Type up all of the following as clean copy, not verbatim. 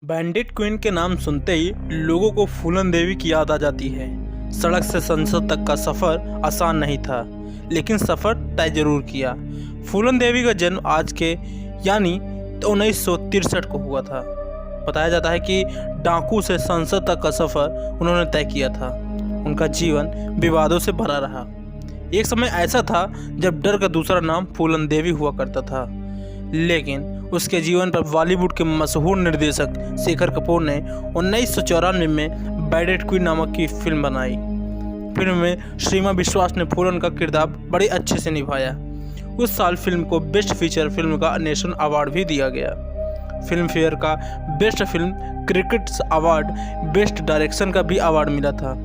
Bandit queen के नाम सुनते ही लोगों को फूलन देवी की याद आ जाती है। सड़क से संसद तक का सफ़र आसान नहीं था, लेकिन सफ़र तय जरूर किया। फूलन देवी का जन्म आज के यानी 1963 को हुआ था। बताया जाता है कि डाकू से संसद तक का सफ़र उन्होंने तय किया था। उनका जीवन विवादों से भरा रहा। एक समय ऐसा था जब डर का दूसरा नाम फूलन देवी हुआ करता था, लेकिन उसके जीवन पर बॉलीवुड के मशहूर निर्देशक शेखर कपूर ने 1994 में बैंडिट क्वीन नामक की फिल्म बनाई। फिल्म में श्रीमा विश्वास ने फूलन का किरदार बड़े अच्छे से निभाया। उस साल फिल्म को बेस्ट फीचर फिल्म का नेशनल अवार्ड भी दिया गया। फिल्म फेयर का best film cricket award, best direction का भी अवार्ड मिला था।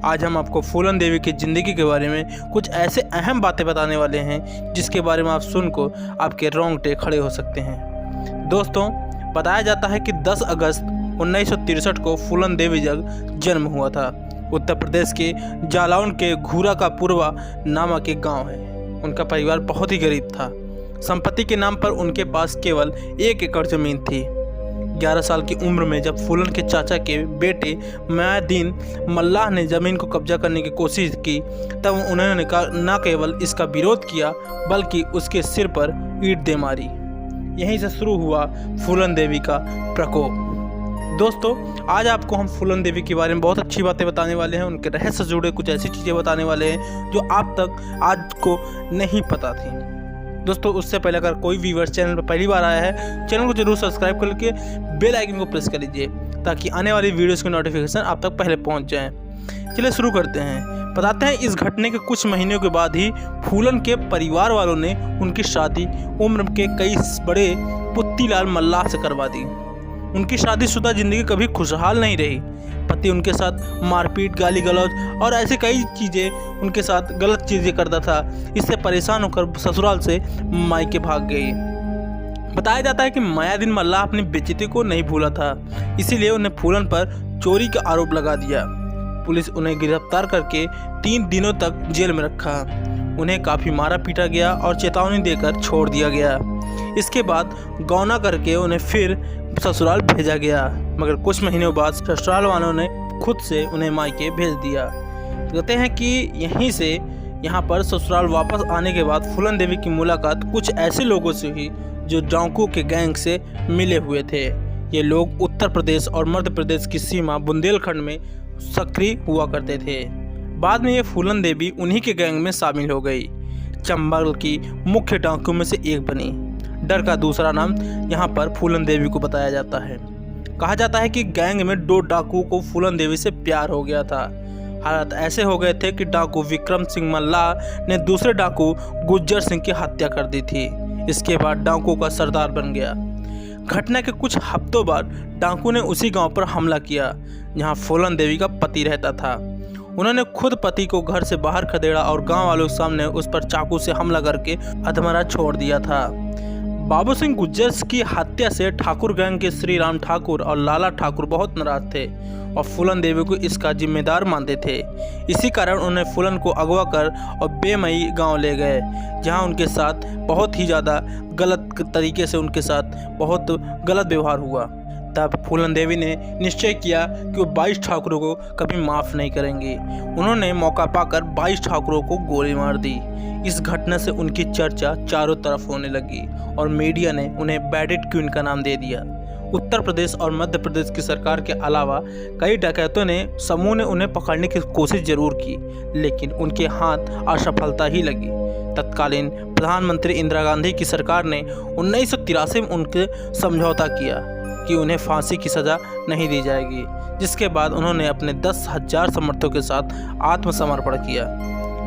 आज हम आपको फूलन देवी की ज़िंदगी के बारे में कुछ ऐसे अहम बातें बताने वाले हैं जिसके बारे में आप सुनकर आपके रोंगटे खड़े हो सकते हैं। दोस्तों, बताया जाता है कि 10 अगस्त 1963 को फूलन देवी जन्म हुआ था। उत्तर प्रदेश के जालौन के घूरा का पूर्वा नामक एक गांव है। उनका परिवार बहुत ही गरीब था। संपत्ति के नाम पर उनके पास केवल 1 एकड़ ज़मीन थी। 11 साल की उम्र में जब फूलन के चाचा के बेटे मयादीन मल्लाह ने ज़मीन को कब्जा करने की कोशिश की, तब उन्होंने न केवल इसका विरोध किया बल्कि उसके सिर पर ईंट दे मारी। यहीं से शुरू हुआ फूलन देवी का प्रकोप। दोस्तों, आज आपको हम फूलन देवी के बारे में बहुत अच्छी बातें बताने वाले हैं। उनके रहस्य से जुड़े कुछ ऐसी चीज़ें बताने वाले हैं जो आप तक आज को नहीं पता थी। दोस्तों, उससे पहले अगर कोई व्यूअर्स चैनल पर पहली बार आया है, चैनल को जरूर सब्सक्राइब करके बेल आइकन को प्रेस कर लीजिए ताकि आने वाली वीडियोस की नोटिफिकेशन आप तक पहले पहुंच जाएं। चलिए शुरू करते हैं। बताते हैं, इस घटने के कुछ महीनों के बाद ही फूलन के परिवार वालों ने उनकी शादी उम्र के कई बड़े पुत्तीलाल मल्लाह से करवा दी। उनकी शादीशुदा जिंदगी कभी खुशहाल नहीं रही। पति उनके साथ मारपीट, गाली गलौज और ऐसे कई चीज़ें उनके साथ गलत चीज़ें करता था। इससे परेशान होकर ससुराल से मायके भाग गई। बताया जाता है कि मयादीन मल्लाह अपनी बेइज्जती को नहीं भूला था, इसीलिए उन्हें फूलन पर चोरी का आरोप लगा दिया। पुलिस उन्हें गिरफ्तार करके 3 दिनों तक जेल में रखा। उन्हें काफ़ी मारा पीटा गया और चेतावनी देकर छोड़ दिया गया। इसके बाद गौना करके उन्हें फिर ससुराल भेजा गया, मगर कुछ महीनों बाद ससुराल वालों ने खुद से उन्हें मायके भेज दिया। कहते हैं कि यहीं से यहाँ पर ससुराल वापस आने के बाद फूलन देवी की मुलाकात कुछ ऐसे लोगों से हुई जो डाकू के गैंग से मिले हुए थे। ये लोग उत्तर प्रदेश और मध्य प्रदेश की सीमा बुंदेलखंड में सक्रिय हुआ करते थे। बाद में ये फूलन देवी उन्हीं के गैंग में शामिल हो गई। चंबल की मुख्य डाकुओं में से एक बनी। डर का दूसरा नाम यहाँ पर फूलन देवी को बताया जाता है। कहा जाता है कि गैंग में 2 डाकुओं को फूलन देवी से प्यार हो गया था। हालात ऐसे हो गए थे कि डाकू विक्रम सिंह मल्लाह ने दूसरे डाकू गुज्जर सिंह की हत्या कर दी थी। इसके बाद डाकू का सरदार बन गया। घटना के कुछ हफ्तों बाद डाकू ने उसी गांव पर हमला किया जहां फूलन देवी का पति रहता था। उन्होंने खुद पति को घर से बाहर खदेड़ा और गांव वालों के सामने उस पर चाकू से हमला करके अधमरा छोड़ दिया था। बाबू सिंह गुज्जर की हत्या से ठाकुर गैंग के श्री राम ठाकुर और लाला ठाकुर बहुत नाराज थे और फूलन देवी को इसका जिम्मेदार मानते थे। इसी कारण उन्हें फूलन को अगवा कर और बेमई गांव ले गए, जहां उनके साथ बहुत ही ज़्यादा गलत तरीके से उनके साथ बहुत गलत व्यवहार हुआ। तब फूलन देवी ने निश्चय किया कि वो 22 ठाकुरों को कभी माफ़ नहीं करेंगी। उन्होंने मौका पाकर 22 ठाकुरों को गोली मार दी। इस घटना से उनकी चर्चा चारों तरफ होने लगी और मीडिया ने उन्हें बैंडिट क्वीन का नाम दे दिया। उत्तर प्रदेश और मध्य प्रदेश की सरकार के अलावा कई डकैतों ने समूह ने उन्हें पकड़ने की कोशिश जरूर की, लेकिन उनके हाथ असफलता ही लगी। तत्कालीन प्रधानमंत्री इंदिरा गांधी की सरकार ने 1983 में उनके समझौता किया कि उन्हें फांसी की सज़ा नहीं दी जाएगी, जिसके बाद उन्होंने अपने 10,000 समर्थकों के साथ आत्मसमर्पण किया।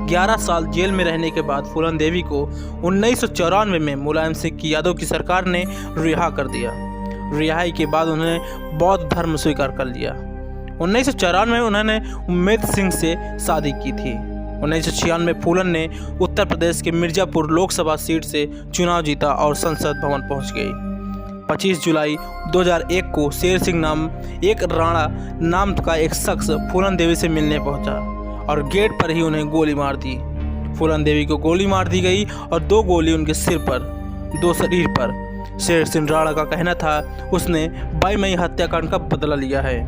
11 साल जेल में रहने के बाद फूलन देवी को 1994 में मुलायम सिंह यादव की सरकार ने रिहा कर दिया। रिहाई के बाद उन्होंने बौद्ध धर्म स्वीकार कर लिया। 1994 में उन्होंने उम्मेद सिंह से शादी की थी। 1996 में फूलन ने उत्तर प्रदेश के मिर्ज़ापुर लोकसभा सीट से चुनाव जीता और संसद भवन पहुंच गई। 25 जुलाई 2001 को शेर सिंह नाम एक राणा नाम का एक शख्स फूलन देवी से मिलने पहुंचा और गेट पर ही उन्हें गोली मार दी। फूलन देवी को गोली मार दी गई और 2 गोली उनके सिर पर, 2 शरीर पर। शेर सिंह राणा का कहना था उसने 22 मई हत्याकांड का बदला लिया है।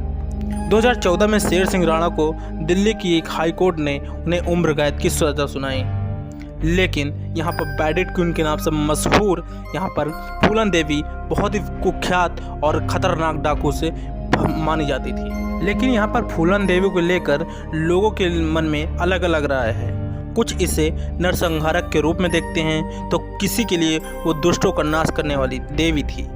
2014 में शेर सिंह राणा को दिल्ली की एक हाई कोर्ट ने उन्हें उम्र कैद की सजा सुनाई, लेकिन यहाँ पर बैडेट क्वीन के नाम से मशहूर यहाँ पर फूलन देवी बहुत ही कुख्यात और खतरनाक डाकू से मानी जाती थी। लेकिन यहाँ पर फूलन देवी को लेकर लोगों के मन में अलग अलग राय है। कुछ इसे नरसंहारक के रूप में देखते हैं तो किसी के लिए वो दुष्टों का नाश करने वाली देवी थी।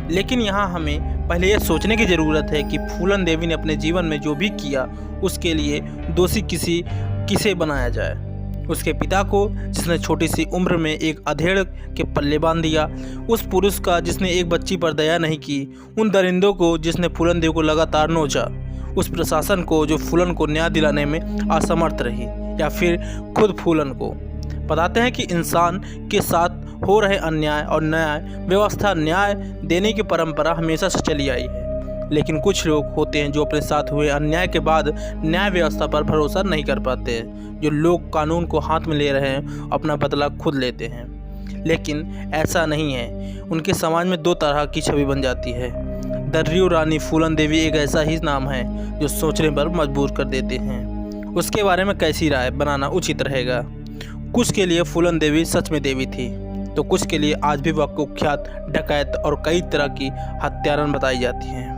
लेकिन यहाँ हमें पहले ये सोचने की ज़रूरत है कि फूलन देवी ने अपने जीवन में जो भी किया उसके लिए दोषी किसे बनाया जाए। उसके पिता को जिसने छोटी सी उम्र में एक अधेड़ के पल्ले बांध दिया, उस पुरुष का जिसने एक बच्ची पर दया नहीं की, उन दरिंदों को जिसने फूलन देवी को लगातार नोचा, उस प्रशासन को जो फूलन को न्याय दिलाने में असमर्थ रही, या फिर खुद फूलन को। बताते हैं कि इंसान के साथ हो रहे अन्याय और न्याय व्यवस्था न्याय देने की परंपरा हमेशा से चली आई है। लेकिन कुछ लोग होते हैं जो अपने साथ हुए अन्याय के बाद न्याय व्यवस्था पर भरोसा नहीं कर पाते हैं। जो लोग कानून को हाथ में ले रहे हैं अपना बदला खुद लेते हैं, लेकिन ऐसा नहीं है। उनके समाज में दो तरह की छवि बन जाती है। दर्रियों रानी फूलन देवी एक ऐसा ही नाम है जो सोचने पर मजबूर कर देते हैं। उसके बारे में कैसी राय बनाना उचित रहेगा। कुछ के लिए फूलन देवी सच में देवी थी, तो कुछ के लिए आज भी वह कुख्यात डकैत और कई तरह की हत्यारन बताई जाती हैं।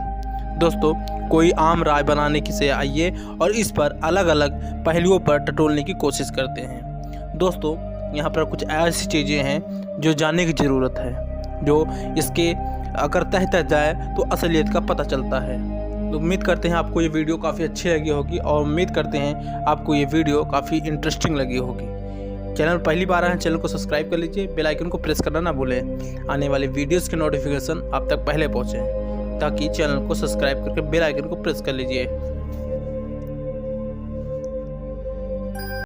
दोस्तों, कोई आम राय बनाने की से आइए और इस पर अलग अलग पहलुओं पर टटोलने की कोशिश करते हैं। दोस्तों, यहाँ पर कुछ ऐसी चीज़ें हैं जो जानने की ज़रूरत है, जो इसके अगर तह जाए तो असलियत का पता चलता है। तो उम्मीद करते हैं आपको ये वीडियो काफ़ी अच्छी लगी होगी और उम्मीद करते हैं आपको ये वीडियो काफ़ी इंटरेस्टिंग लगी होगी। चैनल पहली बार आए हैं, चैनल को सब्सक्राइब कर लीजिए, बेल आइकन को प्रेस करना ना भूलें। आने वाली वीडियोस के नोटिफिकेशन आप तक पहले पहुँचें, ताकि चैनल को सब्सक्राइब करके बेल आइकन को प्रेस कर लीजिए।